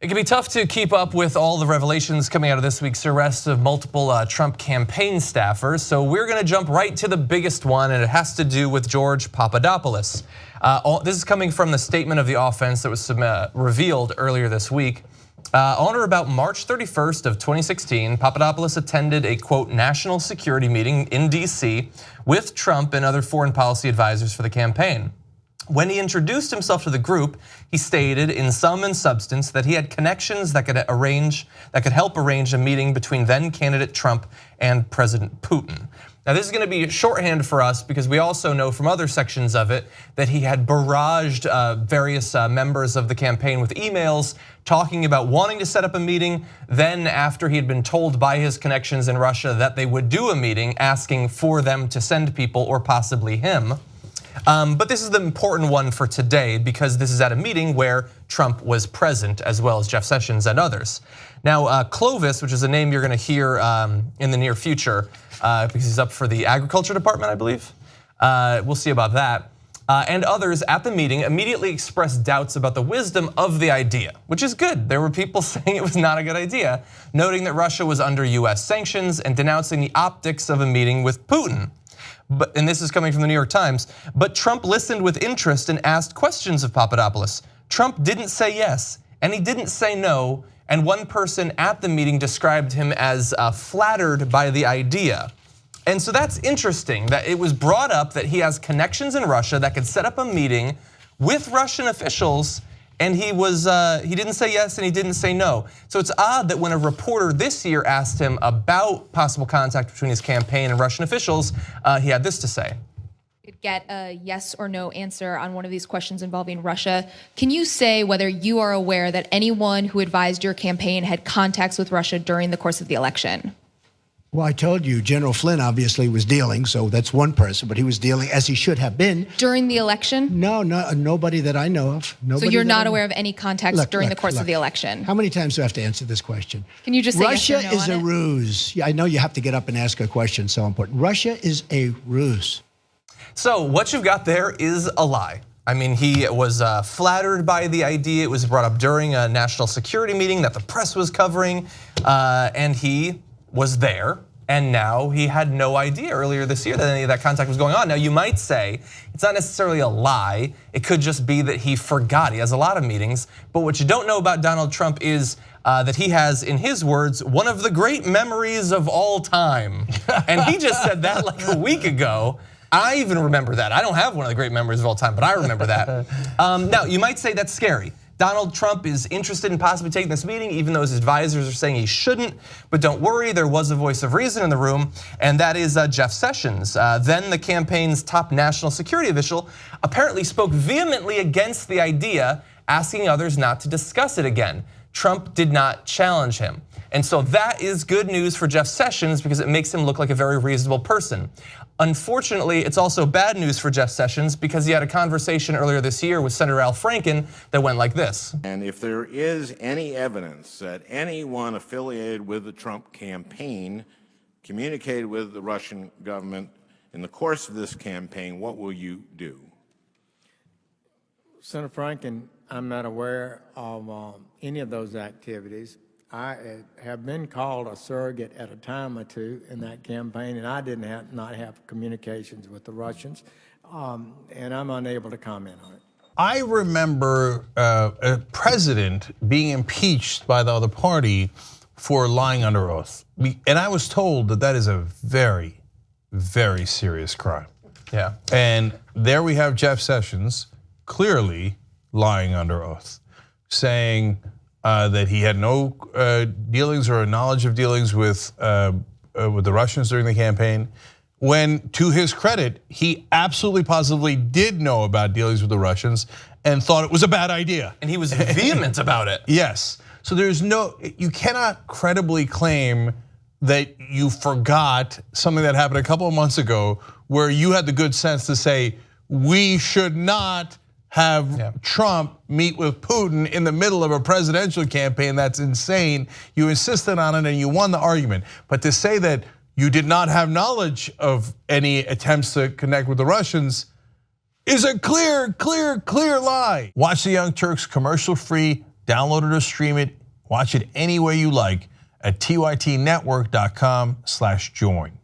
It can be tough to keep up with all the revelations coming out of this week's arrest of multiple Trump campaign staffers, so we're going to jump right to the biggest one, and it has to do with George Papadopoulos. This is coming from the statement of the offense that was revealed earlier this week. On or about March 31st of 2016, Papadopoulos attended a, quote, national security meeting in DC with Trump and other foreign policy advisors for the campaign. When he introduced himself to the group, he stated in sum and substance that he had connections that could help arrange a meeting between then candidate Trump and President Putin. Now this is going to be shorthand for us because we also know from other sections of it that he had barraged various members of the campaign with emails talking about wanting to set up a meeting. Then after he had been told by his connections in Russia that they would do a meeting, asking for them to send people or possibly him. But this is the important one for today because this is at a meeting where Trump was present as well as Jeff Sessions and others. Now Clovis, which is a name you're going to hear in the near future because he's up for the Agriculture Department, I believe. We'll see about that. And others at the meeting immediately expressed doubts about the wisdom of the idea, which is good. There were people saying it was not a good idea, noting that Russia was under US sanctions and denouncing the optics of a meeting with Putin. And this is coming from the New York Times, but Trump listened with interest and asked questions of Papadopoulos. Trump didn't say yes, and he didn't say no, and one person at the meeting described him as flattered by the idea. And so that's interesting that it was brought up that he has connections in Russia that could set up a meeting with Russian officials, and he didn't say yes and he didn't say no. So it's odd that when a reporter this year asked him about possible contact between his campaign and Russian officials, he had this to say. Get a yes or no answer on one of these questions involving Russia. Can you say whether you are aware that anyone who advised your campaign had contacts with Russia during the course of the election? Well, I told you, General Flynn obviously was dealing, so that's one person, but he was dealing as he should have been. During the election? No, nobody that I know of. So you're not aware of any contacts during the course of the election? How many times do I have to answer this question? Can you just say Russia yes or no is a ruse. Yeah, I know you have to get up and ask a question, so important. Russia is a ruse. So what you've got there is a lie. I mean, he was flattered by the idea. It was brought up during a national security meeting that the press was covering, and he was there, and now he had no idea earlier this year that any of that contact was going on. Now you might say it's not necessarily a lie. It could just be that he forgot. He has a lot of meetings, but what you don't know about Donald Trump is that he has, in his words, one of the great memories of all time. And he just said that like a week ago. I even remember that. I don't have one of the great memories of all time, but I remember that. Now you might say that's scary. Donald Trump is interested in possibly taking this meeting, even though his advisors are saying he shouldn't. But don't worry, there was a voice of reason in the room, and that is Jeff Sessions. Then the campaign's top national security official apparently spoke vehemently against the idea, asking others not to discuss it again. Trump did not challenge him. And so that is good news for Jeff Sessions because it makes him look like a very reasonable person. Unfortunately, it's also bad news for Jeff Sessions because he had a conversation earlier this year with Senator Al Franken that went like this. And if there is any evidence that anyone affiliated with the Trump campaign communicated with the Russian government in the course of this campaign, what will you do? Senator Franken, I'm not aware of any of those activities. I have been called a surrogate at a time or two in that campaign, and I not have communications with the Russians, and I'm unable to comment on it. I remember a president being impeached by the other party for lying under oath, and I was told that that is a very, very serious crime. Yeah. And there we have Jeff Sessions clearly lying under oath, saying that he had no dealings or knowledge of dealings with the Russians during the campaign, when to his credit, he absolutely positively did know about dealings with the Russians and thought it was a bad idea. And he was vehement about it. Yes, so you cannot credibly claim that you forgot something that happened a couple of months ago where you had the good sense to say, we should not have Trump meet with Putin in the middle of a presidential campaign. That's insane. You insisted on it and you won the argument. But to say that you did not have knowledge of any attempts to connect with the Russians is a clear lie. Watch the Young Turks commercial-free Download it or stream it. Watch it any way you like at tytnetwork.com/join.